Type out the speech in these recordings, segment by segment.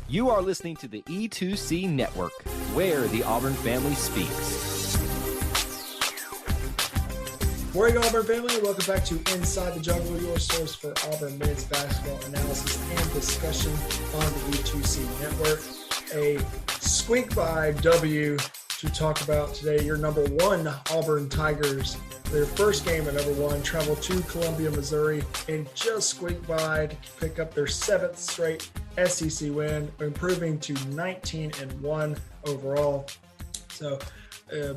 You are listening to the E2C Network, where the Auburn family speaks. Morning, Auburn family. Welcome back to Inside the Jungle, your source for Auburn men's basketball analysis and discussion on the E2C Network. A squeak by W to talk about today. Your number one Auburn Tigers, their first game at number one, traveled to Columbia, Missouri, and just squeaked by to pick up their seventh straight SEC win, improving to 19-1 overall. So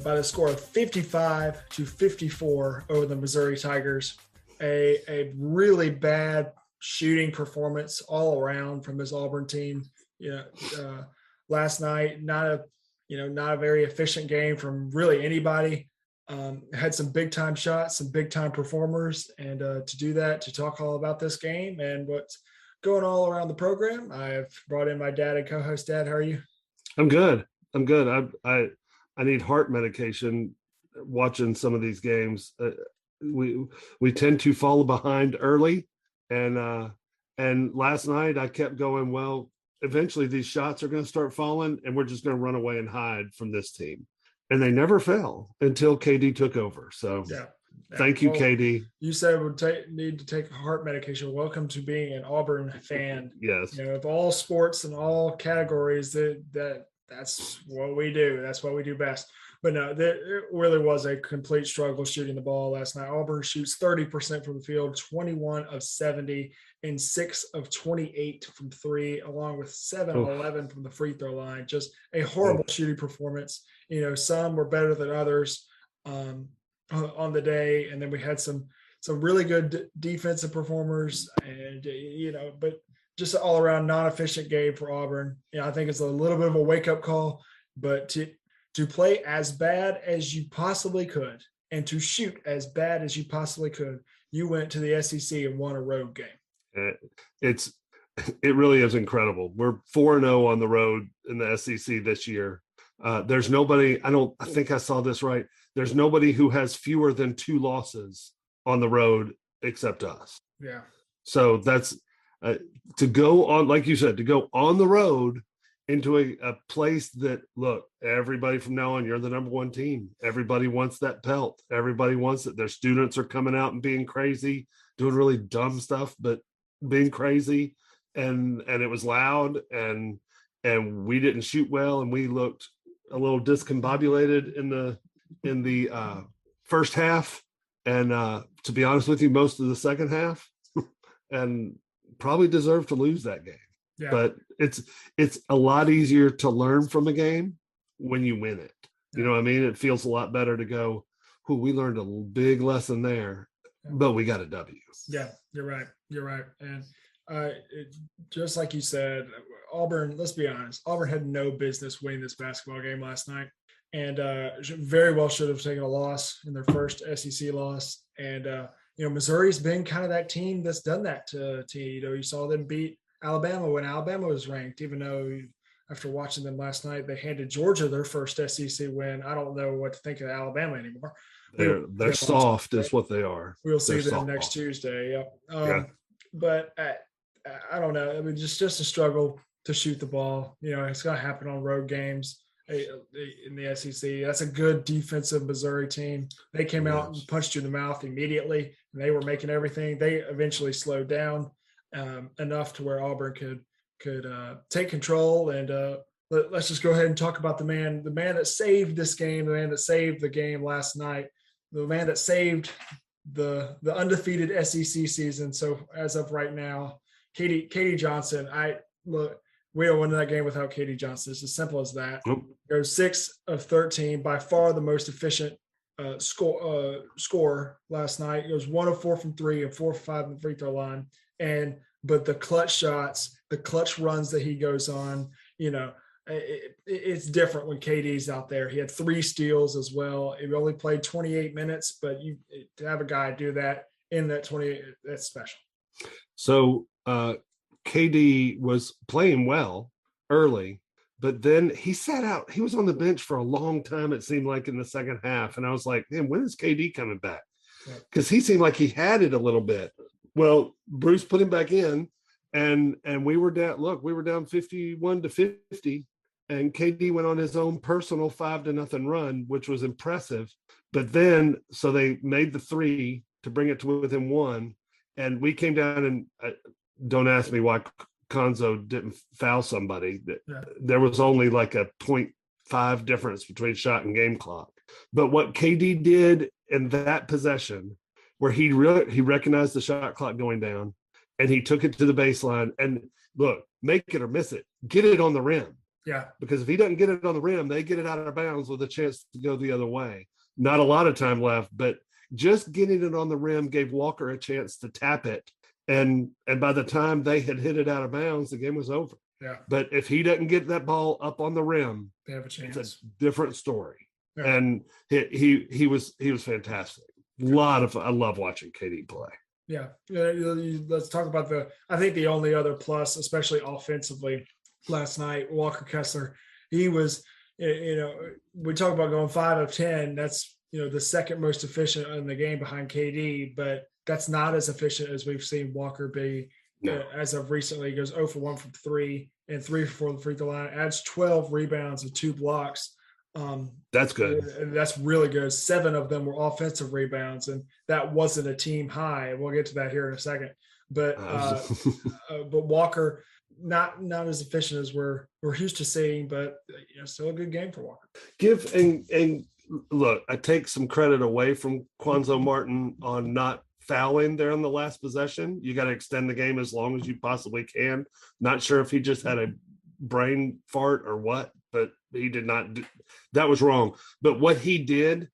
by the score of 55-54 over the Missouri Tigers. A really bad shooting performance all around from this Auburn team. Last night, not a very efficient game from really anybody. Had some big time shots, some big time performers, and to do that, to talk all about this game and what's going all around the program, I've brought in my dad and co-host. Dad, how are you? I'm good. I need heart medication watching some of these games. We tend to fall behind early, and last night I kept going, well, eventually these shots are going to start falling, and we're just going to run away and hide from this team. And they never fell until KD took over. So thank you, KD. You said would need to take heart medication. Welcome to being an Auburn fan. Yes. Of all sports and all categories, that's what we do. That's what we do best. But no, it really was a complete struggle shooting the ball last night. Auburn shoots 30% from the field, 21 of 70, and 6 of 28 from three, along with 7 of 11 from the free throw line. Just a horrible shooting performance. Some were better than others on the day, and then we had some really good defensive performers, and but just an all-around non-efficient game for Auburn. I think it's a little bit of a wake-up call, but to play as bad as you possibly could and to shoot as bad as you possibly could, you went to the SEC and won a road game. It really is incredible. We're 4-0 on the road in the SEC this year. There's nobody, I think I saw this right. There's nobody who has fewer than 2 losses on the road except us. Yeah. So that's to go on, like you said, to go on the road into a place that, look, everybody from now on, you're the number one team. Everybody wants that pelt. Everybody wants it. Their students are coming out and being crazy, doing really dumb stuff, but being crazy. And it was loud, and we didn't shoot well, and we looked a little discombobulated in the first half. And to be honest with you, most of the second half, and probably deserved to lose that game. Yeah. But it's a lot easier to learn from a game when you win it. You know what I mean? It feels a lot better to go, we learned a big lesson there, but we got a W. Yeah, you're right. And just like you said, Auburn, let's be honest, Auburn had no business winning this basketball game last night, and very well should have taken a loss in their first SEC loss. And, Missouri's been kind of that team that's done that to you saw them beat Alabama when Alabama was ranked, even though after watching them last night, they handed Georgia their first SEC win. I don't know what to think of Alabama anymore. They're soft is what they are. We'll see them next Tuesday. Yep. But I don't know. I mean, just a struggle to shoot the ball. It's going to happen on road games in the SEC. That's a good defensive Missouri team. They came out and punched you in the mouth immediately, and they were making everything. They eventually slowed down enough to where Auburn could take control. And let's just go ahead and talk about the man that saved this game, the man that saved the game last night, the man that saved the undefeated SEC season. So as of right now, KD Johnson. We don't win that game without KD Johnson. It's as simple as that. Goes 6 of 13, by far the most efficient score last night. He goes 1 of 4 from 3 and 4 of 5 from the free throw line. But the clutch shots, the clutch runs that he goes on, it's different when KD's out there. He had 3 steals as well. He only played 28 minutes, but to have a guy do that in that 28, that's special. So KD was playing well early, but then he sat out. He was on the bench for a long time, it seemed like, in the second half. And I was like, man, when is KD coming back? Because he seemed like he had it a little bit. Well, Bruce put him back in, And we were down. Look, we were down 51-50, and KD went on his own personal 5-0 run, which was impressive. But then, so they made the 3 to bring it to within 1, and we came down. And don't ask me why Konzo didn't foul somebody. Yeah. There was only like a 0.5 difference between shot and game clock. But what KD did in that possession, where he recognized the shot clock going down, and he took it to the baseline, and look, make it or miss it, get it on the rim. Yeah. Because if he doesn't get it on the rim, they get it out of bounds with a chance to go the other way. Not a lot of time left, but just getting it on the rim gave Walker a chance to tap it. And by the time they had hit it out of bounds, the game was over. Yeah. But if he doesn't get that ball up on the rim, they have a chance. It's a different story. Yeah. And he was fantastic. I love watching KD play. Yeah. Let's talk about I think the only other plus, especially offensively, last night, Walker Kessler, he was, we talk about going 5 of 10. That's, the second most efficient in the game behind KD, but that's not as efficient as we've seen Walker be as of recently. He goes 0 for 1 from 3 and 3 for 4 from the free throw line, adds 12 rebounds and 2 blocks. That's good. And that's really good. 7 of them were offensive rebounds, and that wasn't a team high. We'll get to that here in a second. But but Walker, not as efficient as we're used to seeing, but still a good game for Walker. And look, I take some credit away from Quanzo Martin on not fouling there in the last possession. You got to extend the game as long as you possibly can. Not sure if he just had a brain fart or what, but he did not do that. Was wrong. But what he did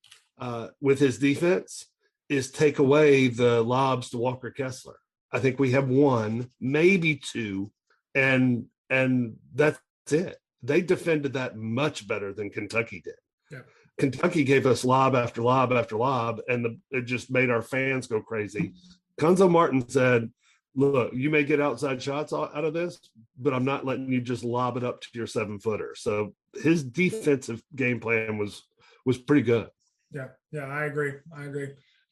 with his defense is take away the lobs to Walker Kessler. I think we have 1, maybe 2, and that's it. They defended that much better than Kentucky did. Yeah. Kentucky gave us lob after lob after lob, and it just made our fans go crazy. Konzo Martin said, look, you may get outside shots out of this, but I'm not letting you just lob it up to your 7-footer. So his defensive game plan was pretty good. Yeah, I agree.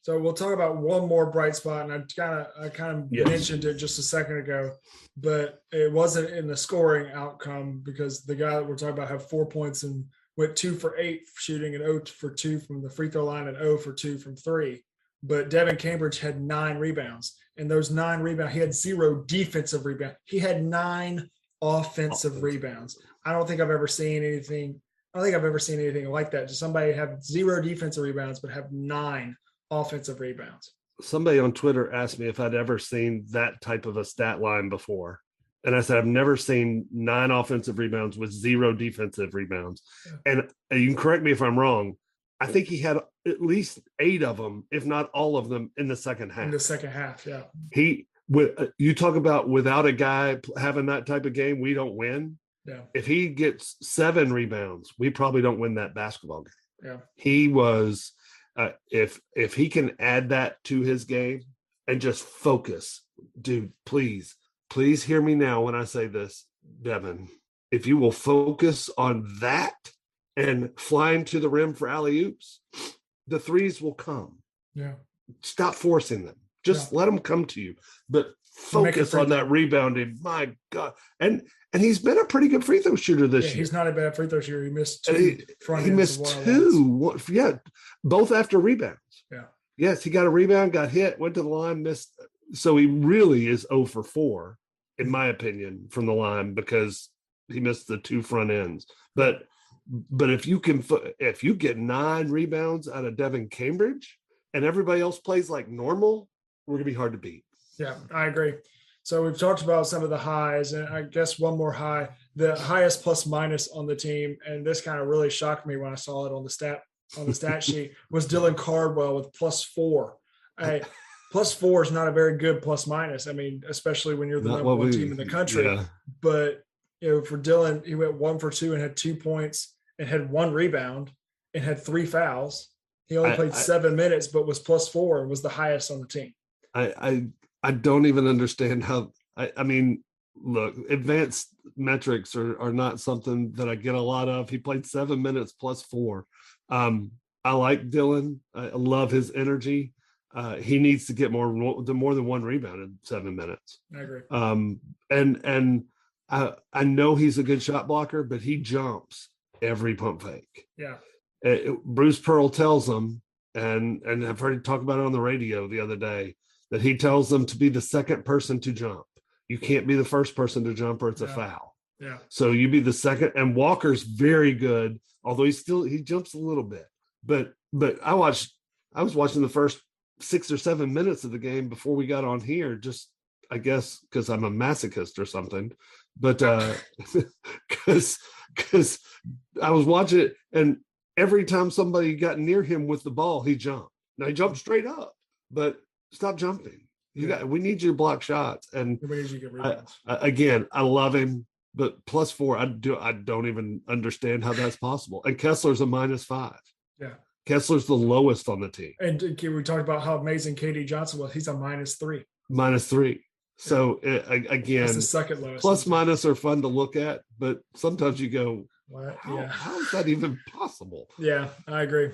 So we'll talk about one more bright spot, and I kind of mentioned it just a second ago, but it wasn't in the scoring outcome because the guy that we're talking about had 4 points and went 2 for 8 shooting and 0 for 2 from the free throw line and 0 for 2 from 3. But Devin Cambridge had 9 rebounds, and those 9 rebounds, he had 0 defensive rebounds. He had 9 offensive rebounds. I don't think I've ever seen anything like that. Just somebody have 0 defensive rebounds, but have 9 offensive rebounds. Somebody on Twitter asked me if I'd ever seen that type of a stat line before. And I said, I've never seen 9 offensive rebounds with 0 defensive rebounds. Yeah. And you can correct me if I'm wrong. I think he had at least 8 of them, if not all of them, in the second half. In the second half, yeah. You talk about without a guy having that type of game, we don't win. Yeah. If he gets 7 rebounds, we probably don't win that basketball game. Yeah. He was, if he can add that to his game and just focus, dude, please hear me now when I say this, Devin. If you will focus on that and flying to the rim for alley-oops, the threes will come. Yeah. Stop forcing them. Just let them come to you. But focus on that rebounding. My God. And he's been a pretty good free throw shooter this year. He's not a bad free throw shooter. He missed 2 front ends. He missed 2. Yeah. Both after rebounds. Yeah. Yes, he got a rebound, got hit, went to the line, missed. So he really is 0 for 4, in my opinion, from the line because he missed the 2 front ends. But if you get 9 rebounds out of Devin Cambridge and everybody else plays like normal, we're going to be hard to beat. Yeah, I agree. So we've talked about some of the highs, and I guess one more high, the highest plus minus on the team. And this kind of really shocked me when I saw it on the stat sheet was Dylan Cardwell with +4. +4 is not a very good plus minus. I mean, especially when you're the number 1 team in the country. Yeah. But for Dylan, he went 1 for 2 and had 2 points and had 1 rebound and had 3 fouls. He only played 7 minutes, but was +4 and was the highest on the team. I don't even understand how. I mean, look, advanced metrics are not something that I get a lot of. He played 7 minutes +4. I like Dylan. I love his energy. he needs to get more than one rebound in 7 minutes. I agree. And I know he's a good shot blocker, but he jumps every pump fake. Yeah. Bruce Pearl tells them, and I've heard him talk about it on the radio the other day, that he tells them to be the second person to jump. You can't be the first person to jump or it's a foul. Yeah. So you be the second. And Walker's very good, although he jumps a little bit. But I was watching the first 6 or 7 minutes of the game before we got on here, just I guess because I'm a masochist or something. But because I was watching it, and every time somebody got near him with the ball, he jumped. Now he jumped straight up, but stop jumping. We need you to block shots. And again, I love him, but +4, I don't even understand how that's possible. And Kessler's a -5. Yeah. Kessler's the lowest on the team. And we talked about how amazing KD Johnson was. He's a -3. -3. So again, that's the second lowest. Plus minus are fun to look at, but sometimes you go, what? How is that even possible? Yeah, I agree.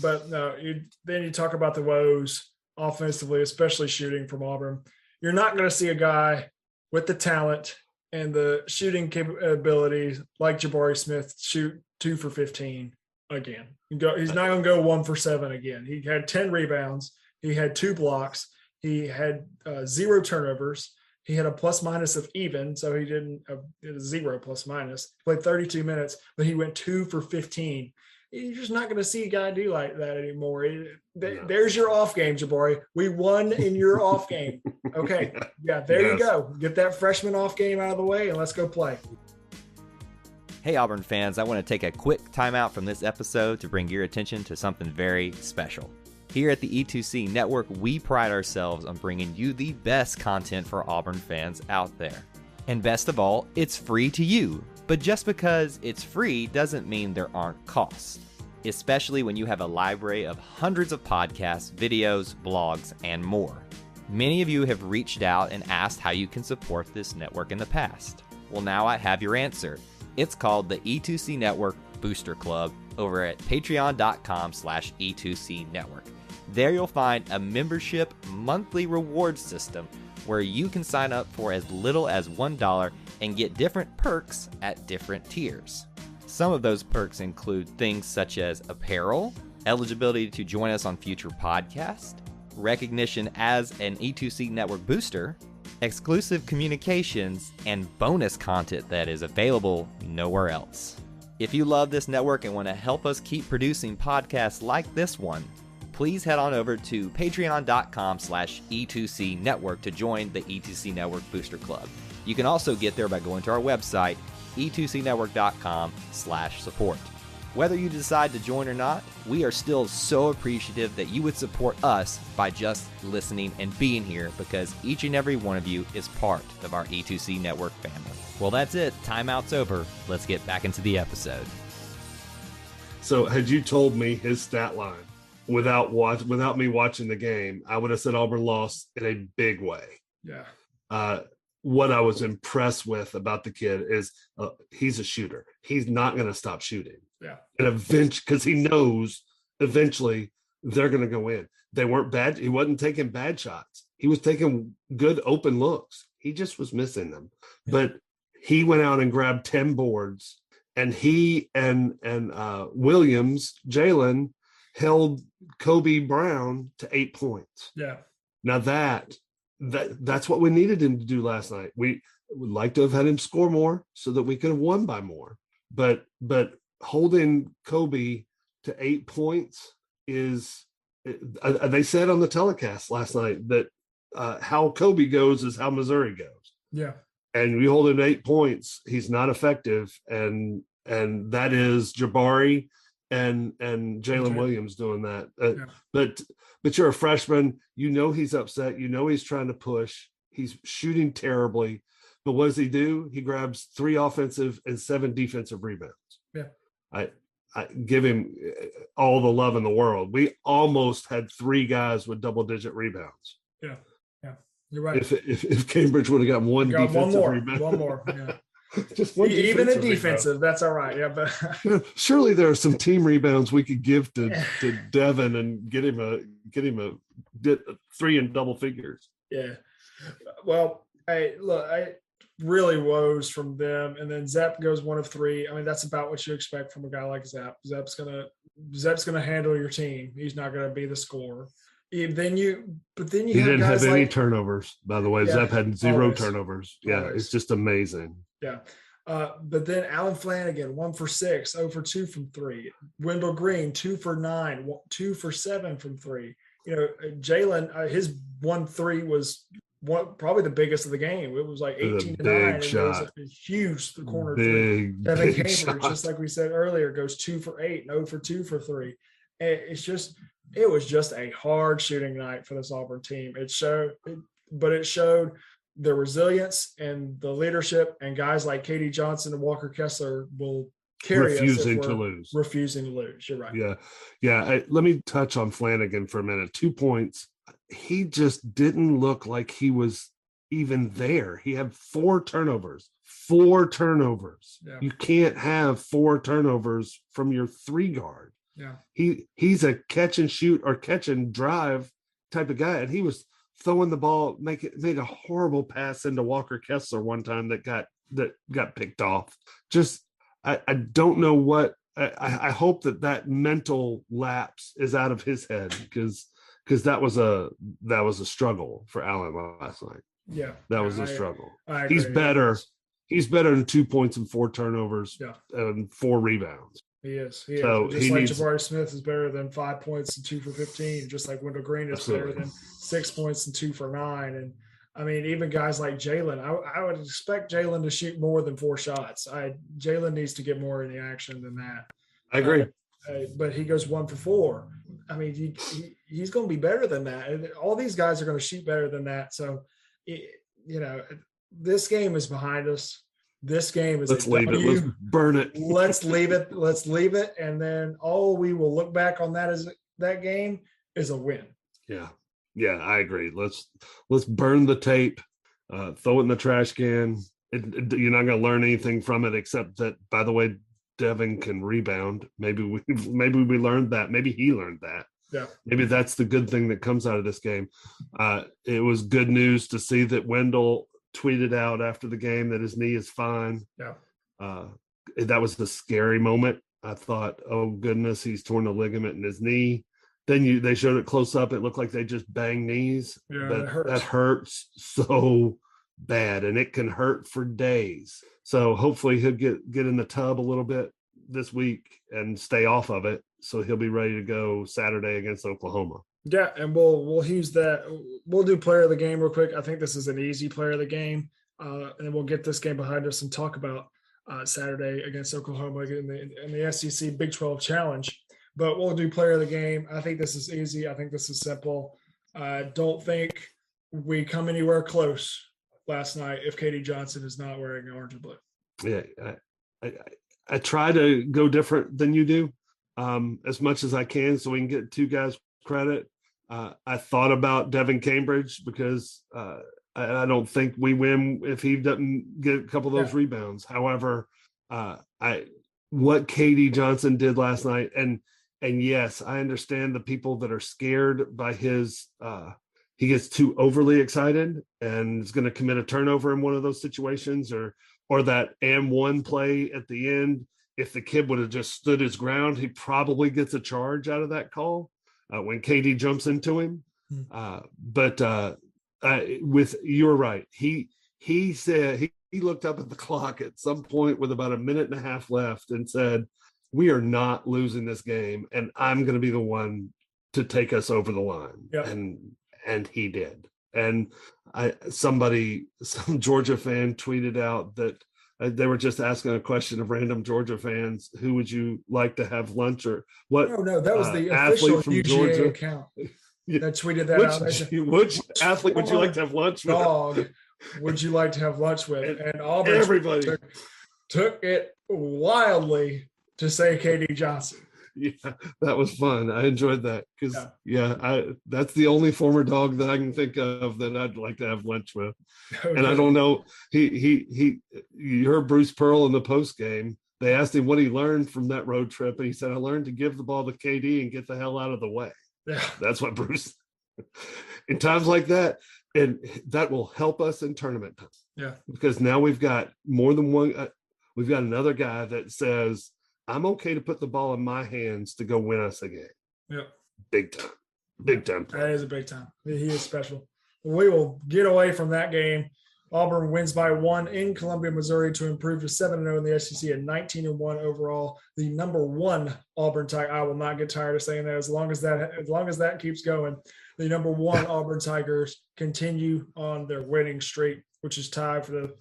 But no, then you talk about the woes offensively, especially shooting from Auburn. You're not going to see a guy with the talent and the shooting capabilities like Jabari Smith shoot 2 for 15 again. He's not going to go 1 for 7 again. He had 10 rebounds. He had 2 blocks. He had 0 turnovers. He had a plus-minus of even, so he didn't it was 0 plus-minus. Played 32 minutes, but he went 2 for 15. You're just not going to see a guy do like that anymore. There's your off game, Jabari. We won in your off game. Okay, yeah, there you go. Get that freshman off game out of the way, and let's go play. Hey, Auburn fans, I want to take a quick timeout from this episode to bring your attention to something very special. Here at the E2C Network, we pride ourselves on bringing you the best content for Auburn fans out there. And best of all, it's free to you. But just because it's free doesn't mean there aren't costs, especially when you have a library of hundreds of podcasts, videos, blogs, and more. Many of you have reached out and asked how you can support this network in the past. Well, now I have your answer. It's called the E2C Network Booster Club over at patreon.com/E2C Network. There you'll find a membership monthly reward system where you can sign up for as little as $1 and get different perks at different tiers. Some of those perks include things such as apparel, eligibility to join us on future podcasts, recognition as an E2C Network booster, exclusive communications, and bonus content that is available nowhere else. If you love this network and want to help us keep producing podcasts like this one, please head on over to patreon.com/E2C Network to join the E2C Network Booster Club. You can also get there by going to our website, e2cnetwork.com/support. Whether you decide to join or not, we are still so appreciative that you would support us by just listening and being here, because each and every one of you is part of our E2C Network family. Well, that's it. Timeout's over. Let's get back into the episode. So had you told me his stat line without me watching the game, I would have said Auburn lost in a big way. Yeah. What I was impressed with about the kid is he's a shooter. He's not going to stop shooting. Yeah. And eventually, because he knows eventually they're going to go in. They weren't bad. He wasn't taking bad shots. He was taking good open looks. He just was missing them. Yeah. But he went out and grabbed 10 boards, and he and Williams, Jalen, held Kobe Brown to 8 points. Yeah. Now that's what we needed him to do last night. We would like to have had him score more so that we could have won by more. But holding Kobe to 8 points is, they said on the telecast last night that how Kobe goes is how Missouri goes. Yeah. And we hold him to 8 points, he's not effective. And that is Jabari and Jalen Williams doing that. Yeah. But you're a freshman, he's upset, he's trying to push, he's shooting terribly. But what does he do? He grabs 3 offensive and 7 defensive rebounds. Yeah. I give him all the love in the world. We almost had 3 guys with double-digit rebounds. Yeah. Yeah. You're right. If Cambridge would have gotten one defensive rebound. One more. Yeah. Just one even in defensive defensive, rebound. that's all right. Yeah, but Surely there are some team rebounds we could give to Devin and get him a 3 in double figures. yeah. Well, I really woes from them, and then Zepp goes 1 of 3. I mean, that's about what you expect from a guy like Zepp. Zepp's gonna handle your team. He's not gonna be the scorer. Then you He have didn't guys have any like, turnovers, by the way. Yeah, Zepp had 0 always. turnovers. Yeah, Always. it's just amazing. Yeah. But then Alan Flanigan, 1 for 6, 0 for 2 from 3. Wendell Green, 2 for 9, 2 for 7 from 3. You know, Jalen, his 1-3 was probably the biggest of the game. It was like 18 to 9. And it was a huge corner three. Devin Cambridge, shot. just like we said earlier, goes 2 for 8, 0 for 2 for 3. It was just a hard shooting night for this Auburn team. It showed the resilience and the leadership, and guys like Katie Johnson and Walker Kessler will carry refusing us to lose. Refusing to lose. You're right. Yeah. Let me touch on Flanigan for a minute. 2 points. He just didn't look like he was even there. He had 4 turnovers. 4 turnovers. Yeah. You can't have 4 turnovers from your 3 guard. Yeah. He's a catch and shoot or catch and drive type of guy, and he was throwing the ball, made a horrible pass into Walker Kessler one time that got picked off. Just I don't know what I hope that mental lapse is out of his head, because that was a struggle for Allen last night. Yeah, that was a struggle. He's better. He's better than 2 points and 4 turnovers and 4 rebounds. He is. So just like Jabari Smith is better than 5 points and 2 for 15. Just like Wendell Green is better than 6 points and 2 for 9. And I mean, even guys like Jalen, I would expect Jalen to shoot more than 4 shots. Jalen needs to get more in the action than that. I agree. But he goes 1 for 4. I mean, he's going to be better than that. All these guys are going to shoot better than that. So, this game is behind us. This game is let's leave it. Let's burn it. Let's leave it. And then all we will look back on that game is a win. Yeah, I agree. Let's burn the tape, throw it in the trash can. You're not going to learn anything from it, except that, by the way, Devin can rebound. Maybe we learned that. Maybe he learned that. Yeah. Maybe that's the good thing that comes out of this game. It was good news to see that Wendell tweeted out after the game that his knee is fine. Yeah. That was the scary moment. I thought, oh goodness, he's torn a ligament in his knee. Then they showed it close up. It looked like they just banged knees. Yeah, that hurts so bad, and it can hurt for days. So hopefully he'll get in the tub a little bit this week and stay off of it, so he'll be ready to go Saturday against Oklahoma. Yeah, and we'll use that. We'll do player of the game real quick. I think this is an easy player of the game, and then we'll get this game behind us and talk about Saturday against Oklahoma in the SEC Big 12 Challenge. But we'll do player of the game. I think this is easy. I think this is simple. I don't think we come anywhere close last night if Katie Johnson is not wearing orange and blue. Yeah, I try to go different than you do as much as I can, so we can get 2 guys credit. I thought about Devin Cambridge because I don't think we win if he doesn't get a couple of those rebounds. However, what Katie Johnson did last night, and yes, I understand the people that are scared by his he gets too overly excited and is going to commit a turnover in one of those situations, or that one play at the end. If the kid would have just stood his ground, he probably gets a charge out of that call when Katie jumps into him. But you're right. He said he looked up at the clock at some point with about a minute and a half left and said, "We are not losing this game, and I'm going to be the one to take us over the line." Yep. And he did. And some Georgia fan tweeted out that they were just asking a question of random Georgia fans: who would you like to have lunch or what? No, that was the official UGA Georgia account that tweeted that out. Which athlete would you like to have lunch with? Dog would you like to have lunch with? And Auburn everybody took it wildly to say Katie Johnson. Yeah, that was fun. I enjoyed that because that's the only former dog that I can think of that I'd like to have lunch with. Okay. And I don't know, you heard Bruce Pearl in the post game. They asked him what he learned from that road trip, and he said, I learned to give the ball to KD and get the hell out of the way. Yeah, that's what Bruce in times like that, and that will help us in tournament time. Yeah, because now we've got more than one. We've got another guy that says, I'm okay to put the ball in my hands to go win us a game. Yeah. Big time. That is a big time. He is special. We will get away from that game. Auburn wins by 1 in Columbia, Missouri to improve to 7-0 in the SEC and 19-1 overall. The number 1 Auburn Tiger. I will not get tired of saying that as long as that keeps going. The number 1 Auburn Tigers continue on their winning streak, which is tied for the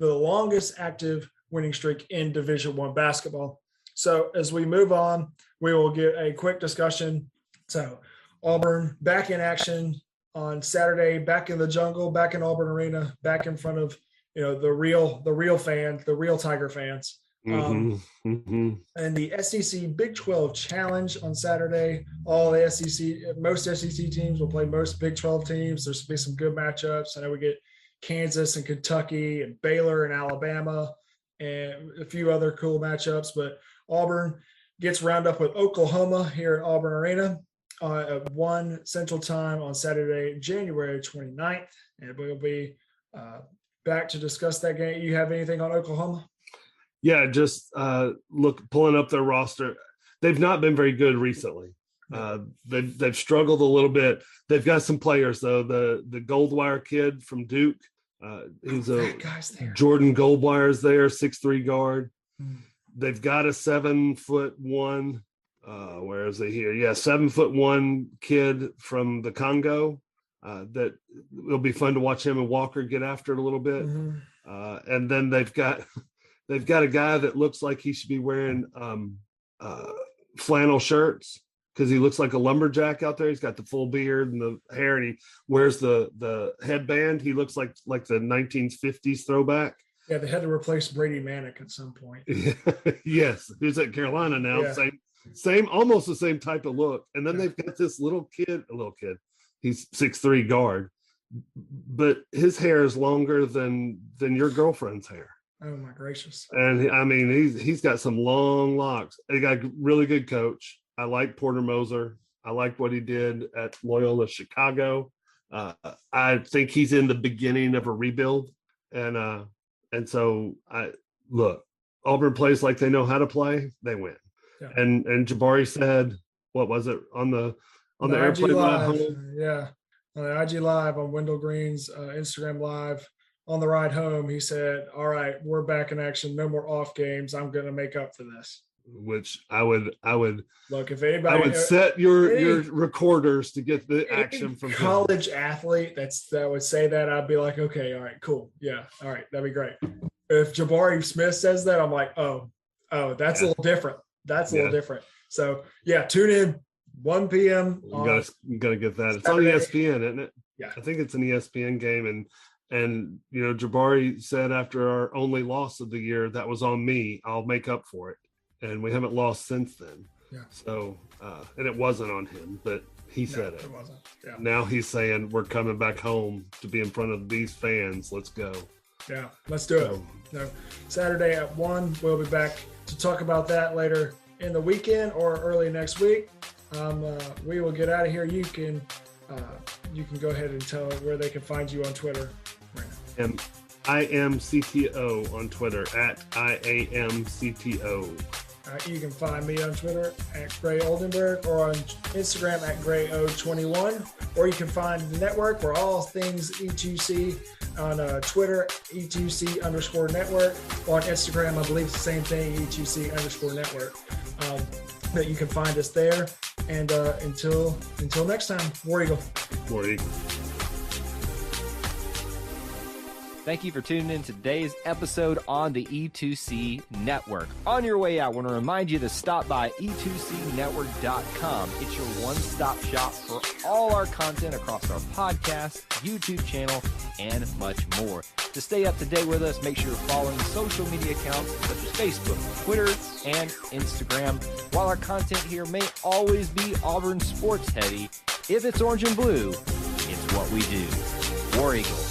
longest active winning streak in Division I basketball. So as we move on, we will get a quick discussion. So Auburn back in action on Saturday, back in the jungle, back in Auburn Arena, back in front of the real fans, the real Tiger fans. And the SEC Big 12 Challenge on Saturday. Most SEC teams will play most Big 12 teams. There's be some good matchups. I know we get Kansas and Kentucky and Baylor and Alabama and a few other cool matchups, but Auburn gets round up with Oklahoma here at Auburn Arena at 1 Central Time on Saturday, January 29th, and we'll be back to discuss that game. You have anything on Oklahoma? Yeah, just pulling up their roster. They've not been very good recently. They've struggled a little bit. They've got some players though. The Goldwire kid from Duke, he's Jordan Goldwire's there, 6'3" guard. They've got a 7'1". Where is he here? Yeah, 7'1" kid from the Congo. That it'll be fun to watch him and Walker get after it a little bit. And then they've got a guy that looks like he should be wearing flannel shirts, because he looks like a lumberjack out there. He's got the full beard and the hair, and he wears the headband. He looks like the 1950s throwback. Yeah, they had to replace Brady Manick at some point. Yes, who's at Carolina now. Yeah. Same, almost the same type of look. And then they've got this little kid. He's 6'3" guard, but his hair is longer than your girlfriend's hair. Oh my gracious! And I mean, he's got some long locks. They got a really good coach. I like Porter Moser. I like what he did at Loyola Chicago. I think he's in the beginning of a rebuild. And so Auburn plays like they know how to play. They win. Yeah. And Jabari said, what was it on the airplane ride home? Yeah. On the IG Live on Wendell Green's Instagram Live on the ride home, he said, all right, we're back in action. No more off games. I'm going to make up for this. Which I would look, if anybody, I would set your recorders to get the action from college him. Athlete that would say that, I'd be like, okay, all right, cool, yeah, all right, that'd be great. If Jabari Smith says that, I'm like, oh, that's a little different. That's a little different. So yeah, tune in 1 p.m. You gotta get that. It's Saturday. On ESPN, isn't it? Yeah, I think it's an ESPN game, and Jabari said after our only loss of the year, that was on me. I'll make up for it. And we haven't lost since then. Yeah. So, and it wasn't on him, but he said it. It wasn't. Yeah. Now he's saying we're coming back home to be in front of these fans. Let's go. Yeah, let's do it. No, Saturday at 1. We'll be back to talk about that later in the weekend or early next week. We will get out of here. You can go ahead and tell where they can find you on Twitter right now. And I am CTO on Twitter at IAMCTO. You can find me on Twitter at Gray Oldenburg or on Instagram at GrayO21. Or you can find the network for all things E2C on Twitter, E2C_network. Or on Instagram, I believe it's the same thing, E2C_network. But you can find us there. And until next time, War Eagle. War Eagle. Thank you for tuning in to today's episode on the E2C Network. On your way out, I want to remind you to stop by E2CNetwork.com. It's your one-stop shop for all our content across our podcast, YouTube channel, and much more. To stay up to date with us, make sure you're following social media accounts such as Facebook, Twitter, and Instagram. While our content here may always be Auburn sports heavy, if it's orange and blue, it's what we do. War Eagle.